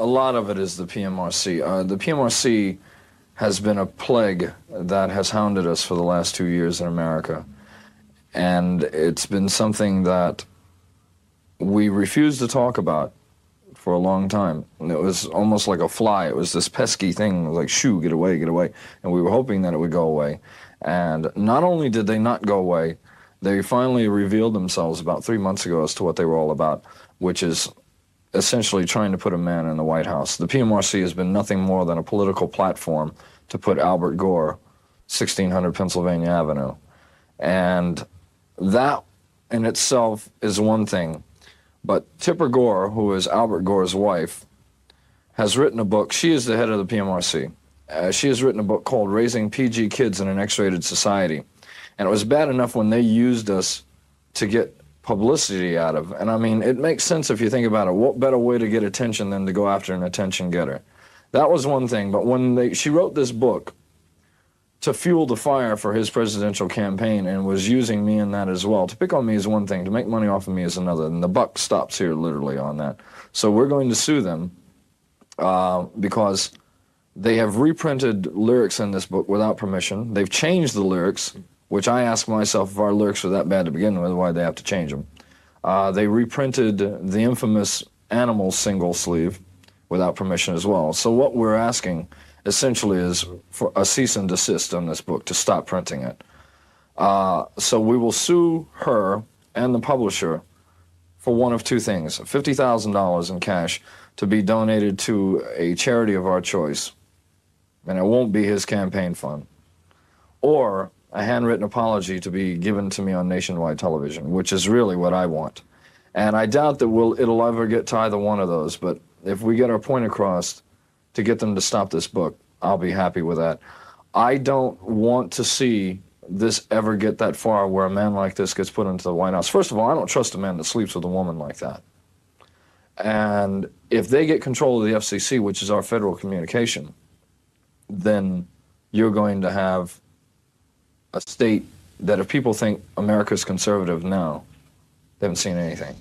lot of it is the P.M.R.C. The P.M.R.C. has been a plague that has hounded us for the last 2 years in America. And it's been something that we refused to talk about for a long time. And it was almost like a fly. It was this pesky thing, it was like, shoo, get away, get away. And we were hoping that it would go away. And not only did they not go away, they finally revealed themselves about 3 months ago as to what they were all about, which is essentially trying to put a man in the White House. The P.M.R.C. has been nothing more than a political platform to put Albert Gore, 1600 Pennsylvania Avenue. And that in itself is one thing. But Tipper Gore, who is Albert Gore's wife, has written a book. She is the head of the P.M.R.C. She has written a book called Raising PG Kids in an X-Rated Society. And it was bad enough when they used us to get publicity out of. And I mean, it makes sense if you think about it. What better way to get attention than to go after an attention getter? That was one thing. But when she wrote this book to fuel the fire for his presidential campaign and was using me in that as well, to pick on me is one thing, to make money off of me is another. And the buck stops here literally on that. So we're going to sue them because they have reprinted lyrics in this book without permission. They've changed the lyrics, which I ask myself, if our lyrics were that bad to begin with, why they have to change them. They reprinted the infamous Animals single sleeve without permission as well. So what we're asking essentially is for a cease and desist on this book, to stop printing it. So we will sue her and the publisher for one of two things: $50,000 in cash to be donated to a charity of our choice, and it won't be his campaign fund, or a handwritten apology to be given to me on nationwide television, which is really what I want. And I doubt that it'll ever get to either one of those, but if we get our point across to get them to stop this book, I'll be happy with that. I don't want to see this ever get that far where a man like this gets put into the White House. First of all, I don't trust a man that sleeps with a woman like that. And if they get control of the FCC, which is our federal communication, then you're going to have a state that if people think America's conservative now, they haven't seen anything.